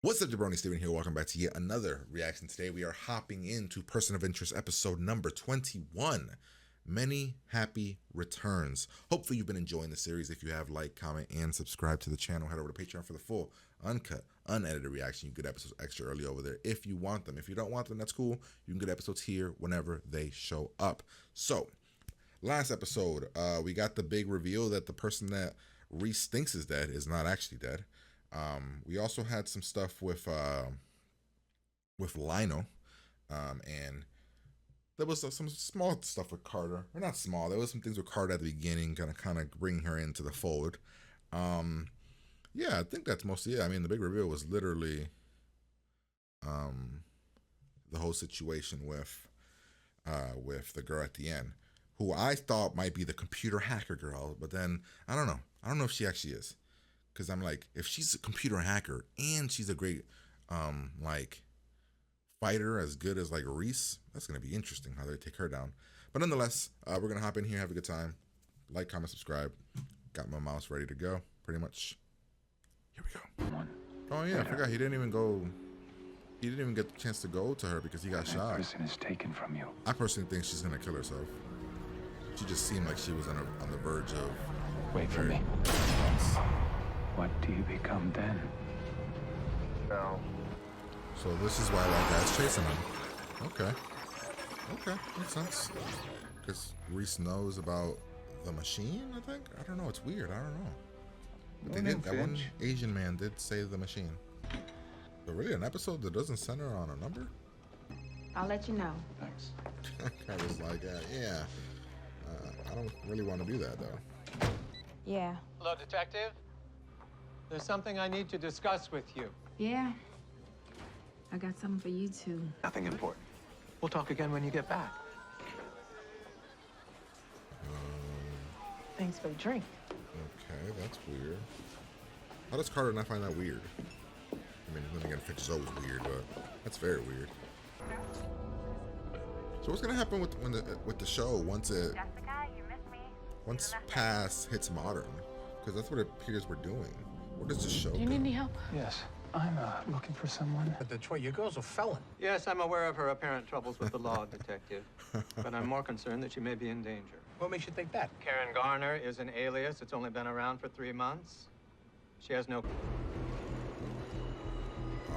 What's up, Jabroni? Steven here. Welcome back to yet another reaction. Today we are hopping into Person of Interest episode number 21. Many happy returns. Hopefully you've been enjoying the series. If you have, like, comment, and subscribe to the channel. Head over to Patreon for the full, uncut, unedited reaction. You get episodes extra early over there if you want them. If you don't want them, that's cool. You can get episodes here whenever they show up. So, last episode, we got the big reveal that the person that Reese thinks is dead is not actually dead. We also had some stuff with Lionel, and there was some small stuff with Carter, or not small. There was some things with Carter at the beginning, kind of bringing her into the fold. Yeah, I think that's mostly it. I mean, the big reveal was literally the whole situation with the girl at the end, who I thought might be the computer hacker girl, but then I don't know. I don't know if she actually is. Because I'm like, if she's a computer hacker and she's a great, like, fighter as good as, like, Reese, that's going to be interesting how they take her down. But nonetheless, we're going to hop in here, have a good time. Like, comment, subscribe. Got my mouse ready to go, pretty much. Here we go. Oh, yeah, I forgot. He didn't even go. He didn't even get the chance to go to her because he got shot. That person is taken from you. I personally think she's going to kill herself. She just seemed like she was on the verge of... Wait for me. What do you become then? No. So this is why that guy's chasing him. Okay. Okay, makes sense. Because Reese knows about the machine, I think? I don't know, it's weird, I don't know. But they did, that one Asian man did say the machine. But really, an episode that doesn't center on a number? I'll let you know. Thanks. I was like, yeah. I don't really want to do that, though. Yeah. Hello, Detective. There's something I need to discuss with you. Yeah. I got something for you too. Nothing important. We'll talk again when you get back. Thanks for the drink. Okay, that's weird. How does Carter not find that weird? I mean, then again, Finch is always weird, but that's very weird. So what's gonna happen with the show once past hits modern? Because that's what it appears we're doing. What does the show do? You need any help? Yes, I'm looking for someone. But Detroit, your girl's a felon. Yes, I'm aware of her apparent troubles with the law, Detective. But I'm more concerned that she may be in danger. What makes you think that? Karen Garner is an alias. It's only been around for 3 months. She has no...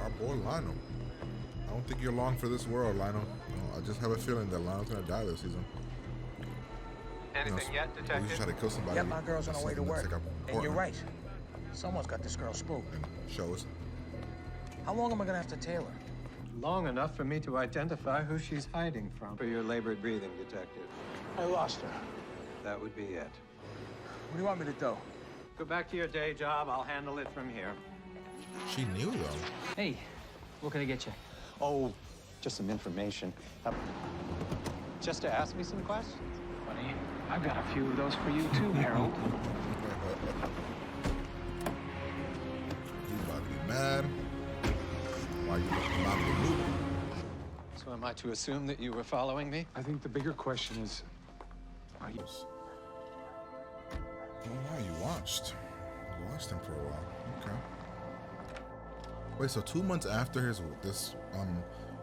Our boy Lionel. I don't think you're long for this world, Lionel. I just have a feeling that Lionel's gonna die this season. Anything yet, We Detective? just try to kill somebody. Yep, my girl's on her way to work. Like And you're right. Someone's got this girl spooked. Shows. How long am I gonna have to tail her? Long enough for me to identify who she's hiding from. For your labored breathing, Detective. I lost her. That would be it. What do you want me to do? Go back to your day job. I'll handle it from here. She knew though. Hey, what can I get you? Oh, just some information. Just to ask me some questions. Buddy, I've got a few of those for you too, Harold. You about to be mad. Why you about to be moving? So am I to assume that you were following me? I think the bigger question is, are you... Oh wow, you watched. You watched him for a while. Okay. Wait, so 2 months after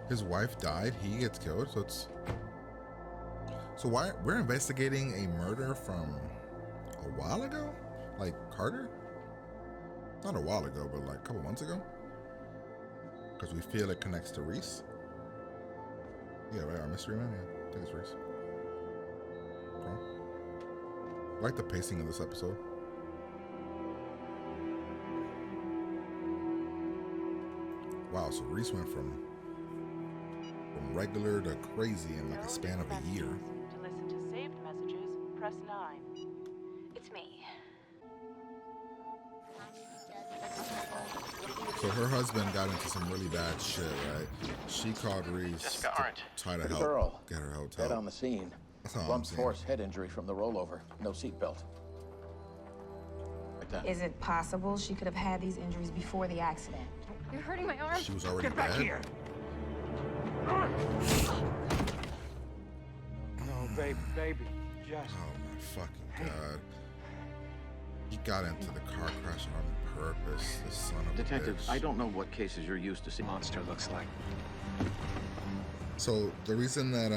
his wife died, he gets killed. So why we're investigating a murder from a while ago? Like Carter? Not a while ago, but like a couple months ago? Because we feel it connects to Reese? Yeah, right, our mystery man? Yeah, I think it's Reese. Okay. I like the pacing of this episode. Wow, so Reese went from regular to crazy in like a span of a year. To listen to saved messages, press 9. It's me. So her husband got into some really bad shit, right? She called Reese to try to help Girl, get her hotel. dead on the scene. That's all I'm Blunt saying. force head injury from the rollover. No seatbelt. Like that. Is it possible she could have had these injuries before the accident? You're hurting my arm. She was already Get back bad. here! No, baby, just... Oh my fucking god. He got into the car crash on purpose, this son of Detective, a bitch. I don't know what cases you're used to seeing. Monster looks like. So the reason that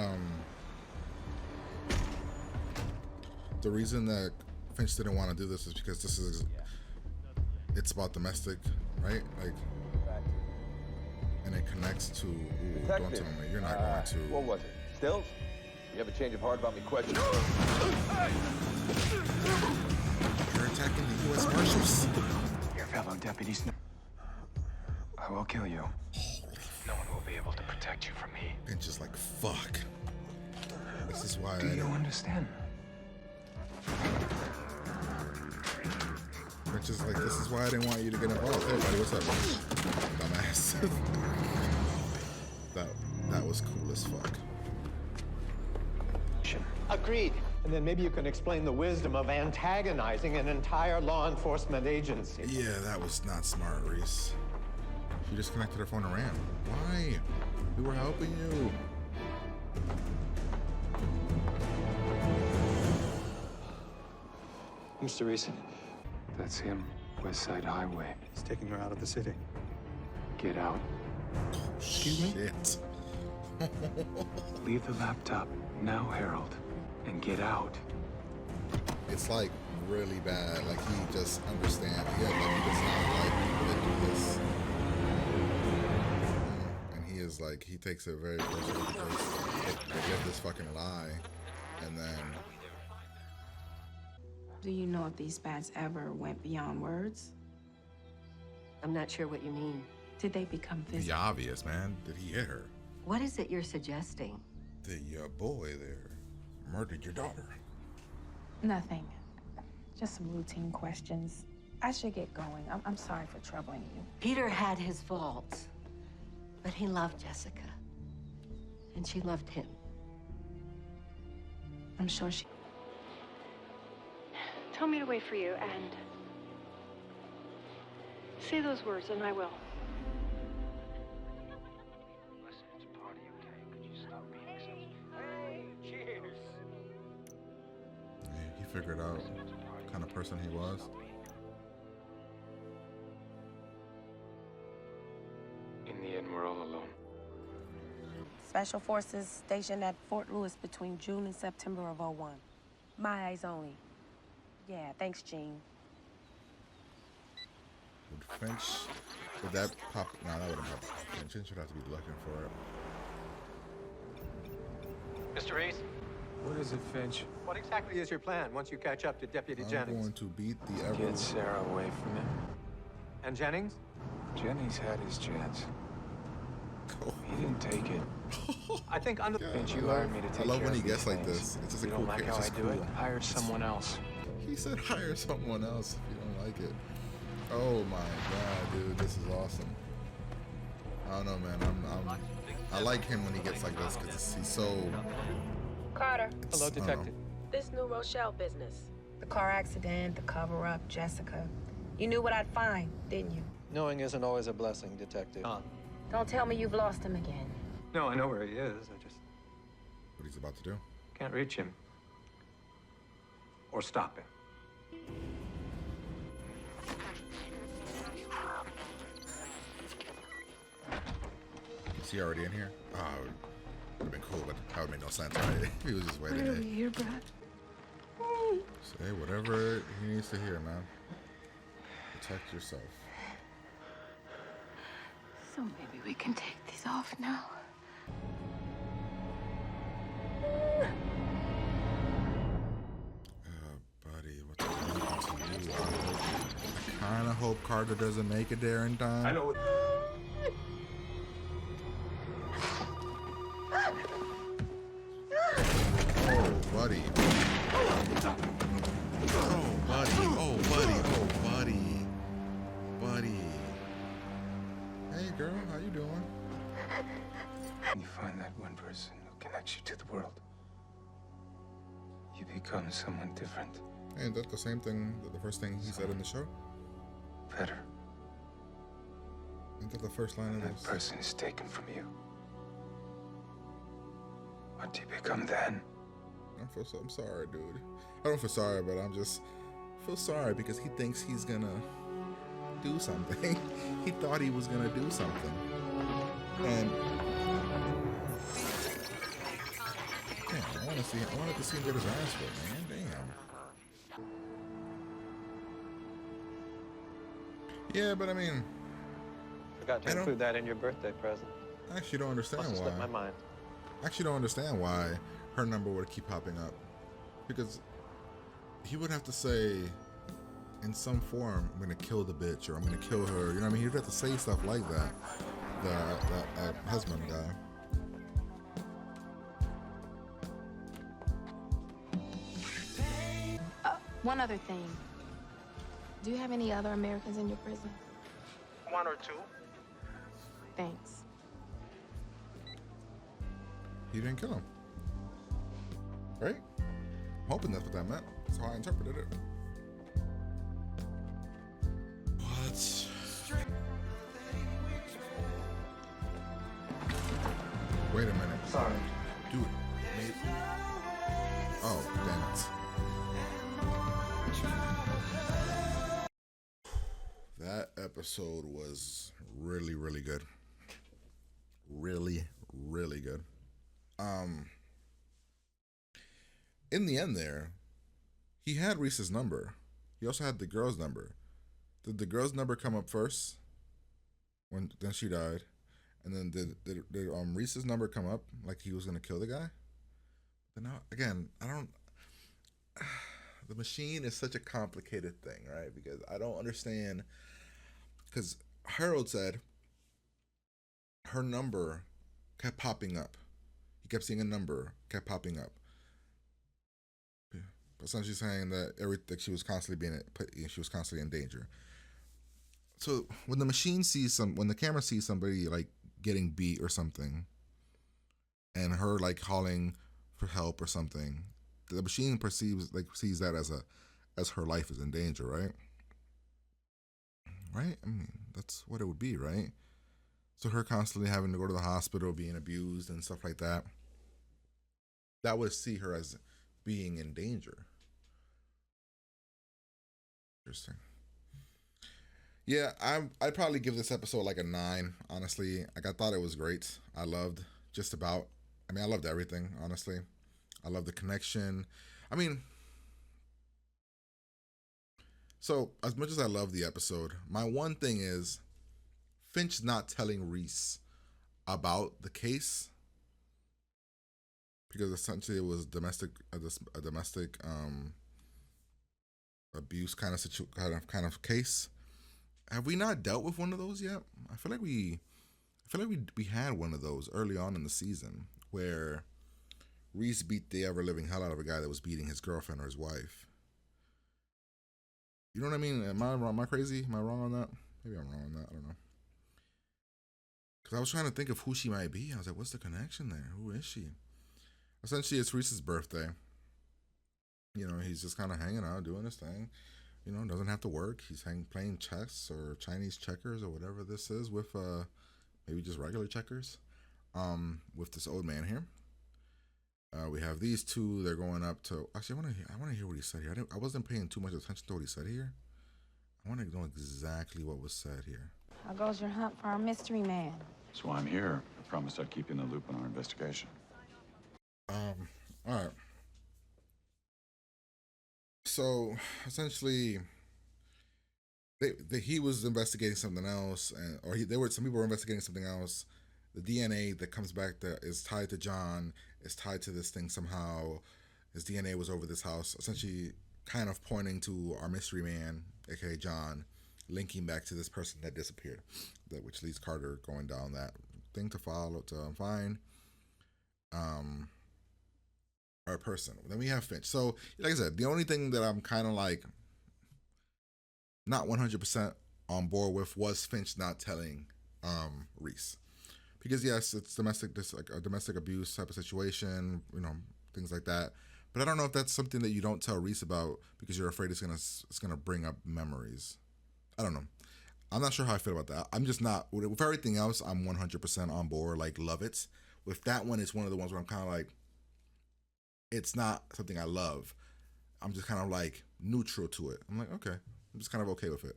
Finch didn't want to do this is because it's about domestic, right? Like, and it connects to. Ooh, don't tell me you're not going to. What was it? Stills? You have a change of heart about me questioning? You're attacking the U.S. Marshals. Your fellow deputies. I will kill you. No one will be able to protect you from me. Finch is like, fuck. This is why. Do you understand? Finch is like, this is why I didn't want you to get involved. Hey, buddy, what's up, dumbass? that was cool as fuck. Agreed. And then maybe you can explain the wisdom of antagonizing an entire law enforcement agency. Yeah, that was not smart, Reese. She disconnected her phone and ran. Why? We were helping you. Mr. Reese. That's him. West Side Highway. He's taking her out of the city. Get out. Excuse me? Shit. Leave the laptop now, Harold, and get out. It's like really bad. Like he just understands. Yeah, like he does not like people that do this. And he is like, he takes it very personally because they get this fucking lie. And then Do you know if these bats ever went beyond words? I'm not sure what you mean. Did they become the physical? obvious, man. Did he hit her? What is it you're suggesting? The boy there murdered your daughter. Nothing. Just some routine questions. I should get going. I'm sorry for troubling you. Peter had his faults, but he loved Jessica, and she loved him. I'm sure she... Tell me to wait for you and say those words and I will. He figured out what kind of person he was. In the end, we're all alone. Special Forces stationed at Fort Lewis between June and September of '01. My eyes only. Yeah, thanks, Gene. Would Finch, would that pop? No, that wouldn't pop. Finch would have to be looking for it. Mr. Reese, What is it, Finch? what exactly is your plan once you catch up to Deputy I'm Jennings? going to beat the ever. Get Sarah away from him. And Jennings? Jennings had his chance. Oh, He didn't take it. I think under... God, Finch, I you love- hired me to take I love care when he of these gets like things. this. It's just You a cool don't like kid. how It's I just do it? cool. Hire someone else. He said hire someone else if you don't like it. Oh my god, dude, this is awesome. I don't know, man. I like him when he gets like this because he's so. Carter, Hello, I don't know. Detective. this New Rochelle business. The car accident, the cover-up, Jessica. You knew what I'd find, didn't you? Knowing isn't always a blessing, Detective. Don't tell me you've lost him again. No, I know where he is. I just What he's about to do. can't reach him. Or stop him. Is he already in here? Oh, would have been cool, but that would make no sense, right? If he was just waiting there. Here, Brad. Say whatever he needs to hear, man. Protect yourself. So maybe we can take these off now. Buddy, what's happening to you? I kind of hope Carter doesn't make it there in time. I know. Oh, buddy. Oh, buddy. Oh, buddy. Oh, buddy. Buddy. Hey, girl. How you doing? When you find that one person who connects you to the world, you become someone different, Ain't that the same thing, the first thing he said in the show? better. Ain't that the first line of That this? person is taken from you. What do you become then? I'm sorry, dude. I don't feel sorry, but I'm just feel sorry because he thinks he's gonna do something. He thought he was gonna do something, and damn, I wanted to see him get his ass whipped, man. Damn. Yeah, but I mean, Forgot to include that in your birthday present. I actually don't understand Must have why. slipped my mind. I actually don't understand why her number would keep popping up, because he would have to say in some form, I'm gonna kill the bitch, or I'm gonna kill her. You know what I mean? He'd have to say stuff like that. The husband guy. One other thing. Do you have any other Americans in your prison? One or two. Thanks. He didn't kill him. Right? I'm hoping that's what that meant. That's how I interpreted it. What? Wait a minute. Sorry. Dude. Maybe. Oh, damn it. That episode was really, really good. Really, really good. In the end there, he had Reese's number. He also had the girl's number. Did the girl's number come up first? Then she died. And then did Reese's number come up like he was gonna kill the guy? Then again, I don't. The machine is such a complicated thing, right? Because I don't understand. Because Harold said her number kept popping up. He kept seeing a number, kept popping up. Essentially saying that she was constantly she was constantly in danger. So when the camera sees somebody like getting beat or something, and her like calling for help or something, the machine sees that as her life is in danger, right? Right? I mean, that's what it would be, right? So her constantly having to go to the hospital, being abused and stuff like that, that would see her as being in danger. Interesting. Yeah, I'd probably give this episode like a 9, honestly. Like, I thought it was great. I loved I loved everything, honestly. I love the connection. I mean, so as much as I love the episode, my one thing is Finch not telling Reese about the case, because essentially it was a domestic abuse kind of case. Have we not dealt with one of those yet? I feel like we had one of those early on in the season where Reese beat the ever living hell out of a guy that was beating his girlfriend or his wife. You know what I mean? Am I wrong? Am I crazy? Am I wrong on that? Maybe I'm wrong on that. I don't know. Because I was trying to think of who she might be. I was like, what's the connection there? Who is she? Essentially, it's Reese's birthday. You know, he's just kind of hanging out, doing his thing. You know, doesn't have to work. He's playing chess or Chinese checkers or whatever this is with maybe just regular checkers with this old man here. We have these two. They're going up to. Actually, I want to hear what he said here. I wasn't paying too much attention to what he said here. I want to know exactly what was said here. How goes your hunt for our mystery man? That's why I'm here. I promised I'd keep you in the loop on our investigation. All right. So essentially, he was investigating something else, some people were investigating something else. The DNA that comes back that is tied to John is tied to this thing somehow. His DNA was over this house, essentially kind of pointing to our mystery man, aka John, linking back to this person that disappeared, which leads Carter going down that thing to find our person. Then we have Finch. So, like I said, the only thing that I'm kind of like not 100% on board with was Finch not telling Reese. Because yes, it's a domestic abuse type of situation, you know, things like that. But I don't know if that's something that you don't tell Reese about because you're afraid it's gonna bring up memories. I don't know. I'm not sure how I feel about that. I'm just not with everything else. I'm 100% on board. Like, love it. With that one, it's one of the ones where I'm kind of like, it's not something I love. I'm just kind of like neutral to it. I'm like, okay, I'm just kind of okay with it.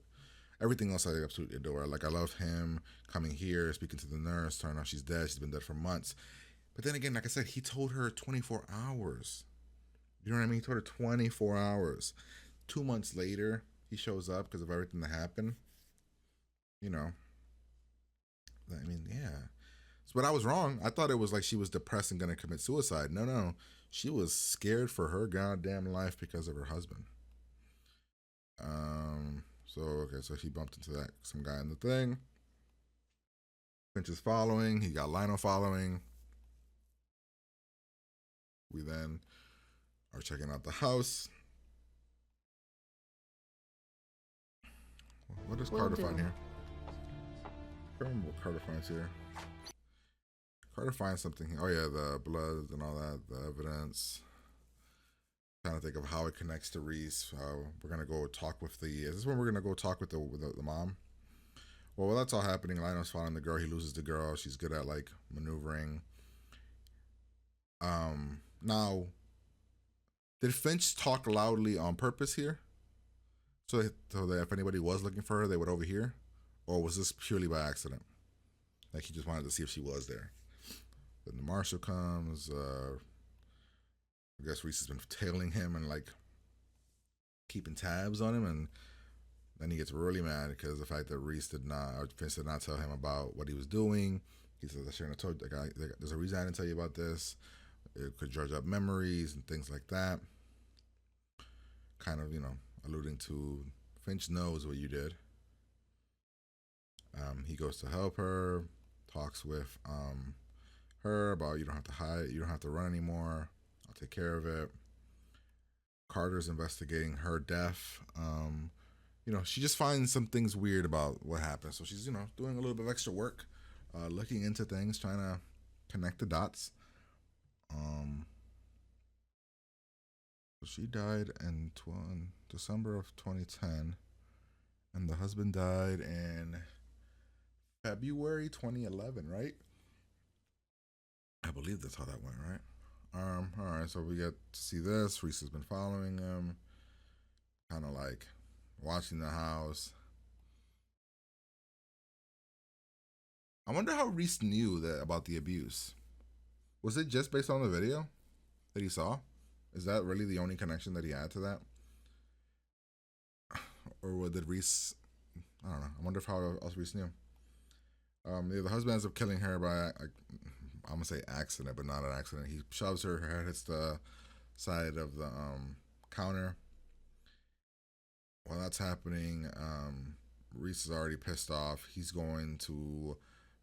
everything else I absolutely adore. Like, I love him coming here, speaking to the nurse, turning out she's dead. She's been dead for months. But then again, like I said, he told her 24 hours. You know what I mean? He told her 24 hours. 2 months later, he shows up because of everything that happened. You know, I mean, yeah. But I was wrong. I thought it was like she was depressed and going to commit suicide. No. She was scared for her goddamn life because of her husband. So he bumped into some guy in the thing. Finch is following. He got Lionel following. We then are checking out the house. What does Carter find here? I don't remember what Carter finds here. Carter finds something here. Oh yeah, the blood and all that, the evidence. Trying to think of how it connects to Reese. We're gonna go talk with the. Is this when we're gonna go talk with the mom? Well, while that's all happening, Lionel's following the girl. He loses the girl. She's good at like maneuvering. Now, did Finch talk loudly on purpose here? So that if anybody was looking for her, they would overhear? Or was this purely by accident? Like he just wanted to see if she was there. Then the marshal comes. I guess Reese has been tailing him and like keeping tabs on him, and then he gets really mad because the fact that Finch did not tell him about what he was doing. He says, "I shouldn't have told the guy. There's a reason I didn't tell you about this. It could dredge up memories and things like that." Kind of, alluding to Finch knows what you did. He goes to help her, talks with her about you don't have to hide, you don't have to run anymore. I'll take care of it. Carter's investigating her death. She just finds some things weird about what happened. So she's, doing a little bit of extra work, looking into things, trying to connect the dots. So she died in December of 2010, and the husband died in February 2011, right? I believe that's how that went, right? All right, so we get to see this. Reese has been following him, kind of like watching the house. I wonder how Reese knew about the abuse. Was it just based on the video that he saw? Is that really the only connection that he had to that? Or did Reese, I don't know. I wonder how else Reese knew. The husband ends up killing her by, I'm going to say accident, but not an accident. He shoves her head hits the side of the counter. While that's happening, Reese is already pissed off. He's going to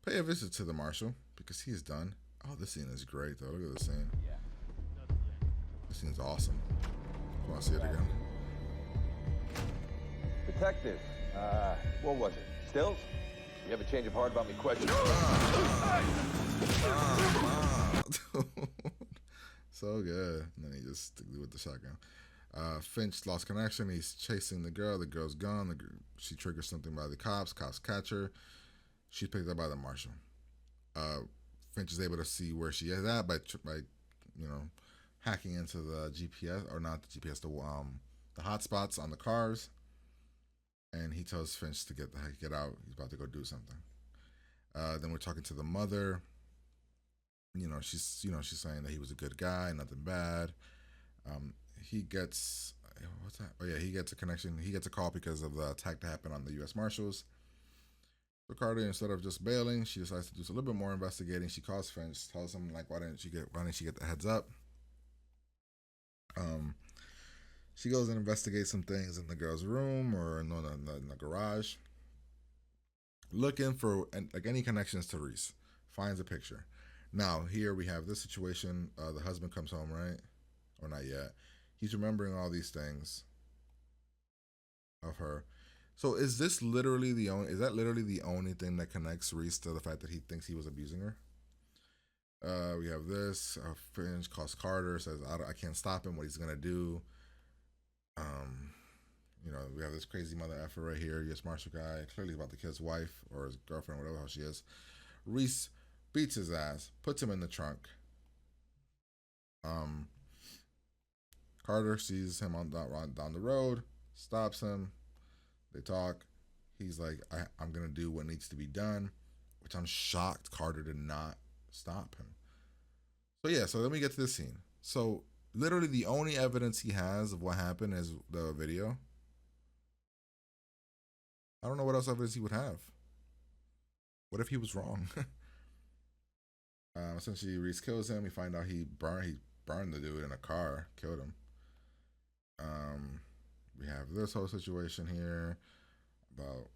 pay a visit to the marshal because he's done. Oh, this scene is great, though. Look at this scene. This scene's awesome. I want to see it again. Detective, what was it? Stills? You have a change of heart about me questioning? So good. And then he just with the shotgun. Finch lost connection. He's chasing the girl. The girl's gone. She triggers something by the cops. Cops catch her. She's picked up by the marshal. Finch is able to see where she is at by hacking into the GPS, or not the GPS, the hotspots on the cars. And he tells Finch to get out. He's about to go do something. Then we're talking to the mother. She's saying that he was a good guy, nothing bad. He gets what's that? Oh yeah, he gets a connection. He gets a call because of the attack that happened on the U.S. Marshals. So Carter, instead of just bailing, she decides to do a little bit more investigating. She calls Finch, tells him like, why didn't she get the heads up? She goes and investigates some things in the girl's room or in the garage, looking for any connections to Reese. Finds a picture. Now here we have this situation. The husband comes home, right? Or not yet. He's remembering all these things of her. So is that literally the only thing that connects Reese to the fact that he thinks he was abusing her? We have this. Finch calls Carter, says I can't stop him. What he's gonna do? We have this crazy mother effer right here. U.S. Marshal guy, clearly about to kill his wife or his girlfriend, whatever how she is. Reese beats his ass, puts him in the trunk. Carter sees him down the road, stops him. They talk. he's like, I'm gonna do what needs to be done, which I'm shocked Carter did not stop him. So yeah, so let me get to this scene. So literally the only evidence he has of what happened is the video. I don't know what else evidence he would have. What if he was wrong? Essentially, Reese kills him. We find out he burned the dude in a car, killed him. We have this whole situation here about.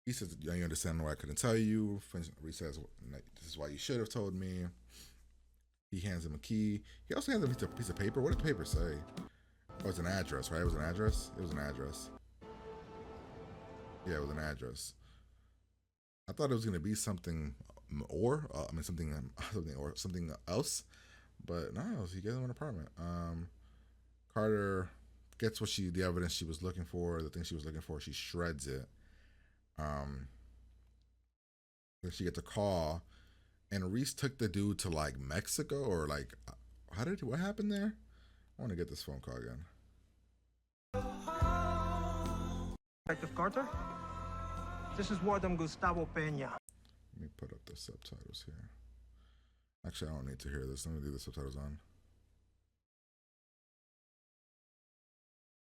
He says, "You understand why I couldn't tell you." Reese says, "This is why you should have told me." He hands him a key. He also hands him a piece of paper. What did the paper say? Oh, it's an address, right? It was an address? It was an address. Yeah, it was an address. I thought it was going to be something something else. But no, he gave him an apartment. Carter gets the evidence she was looking for, the thing she was looking for. She shreds it. Then she gets a call, and Reese took the dude to like Mexico or like, what happened there? I want to get this phone call again. Detective Carter, this is Warden Gustavo Peña. Let me put up the subtitles here. Actually, I don't need to hear this. Let me leave the subtitles on.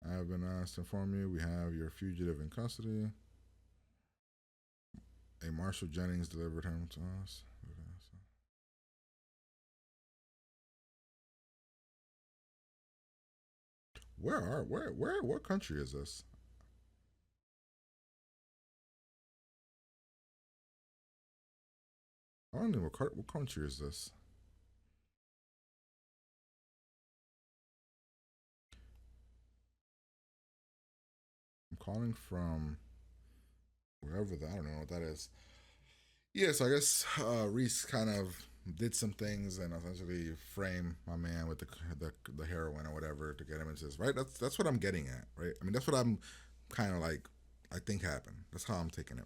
I have been asked to inform you we have your fugitive in custody. A Marshal Jennings delivered him to us. What country is this? I don't know what country is this. I'm calling from wherever I don't know what that is. Yeah, so I guess Reese kind of did some things and essentially framed my man with the heroin or whatever to get him into this, right? That's what I'm getting at, right? I mean, that's what I'm kind of like, I think happened. That's how I'm taking it.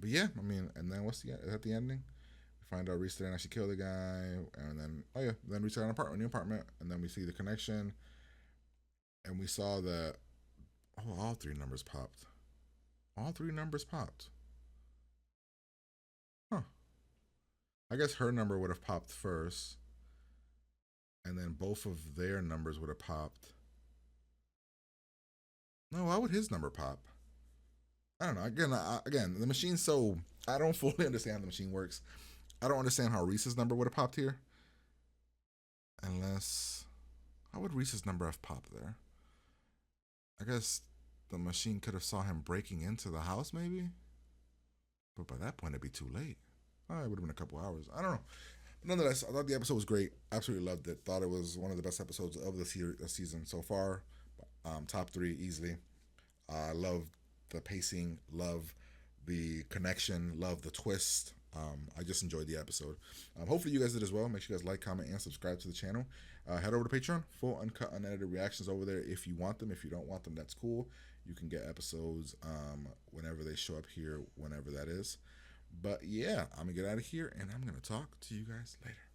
But yeah, I mean, and then is that the ending? We find out Reese didn't actually kill the guy, and then then Reese got a new apartment, and then we see the connection, and we saw that all three numbers popped. All three numbers popped. Huh. I guess her number would have popped first, and then both of their numbers would have popped. No, why would his number pop? I don't know. Again, the machine's so, I don't fully understand how the machine works. I don't understand how Reese's number would have popped here. Unless, how would Reese's number have popped there? I guess the machine could have saw him breaking into the house, maybe? But by that point, it'd be too late. Oh, it would have been a couple hours. I don't know. But nonetheless, I thought the episode was great. Absolutely loved it. Thought it was one of the best episodes of the season so far. Top 3 easily. I love the pacing, love the connection, love the twist. I just enjoyed the episode. Hopefully you guys did as well. Make sure you guys like, comment, and subscribe to the channel. Head over to Patreon. Full, uncut, unedited reactions over there if you want them. If you don't want them, that's cool. You can get episodes whenever they show up here, whenever that is. But yeah, I'm going to get out of here, and I'm going to talk to you guys later.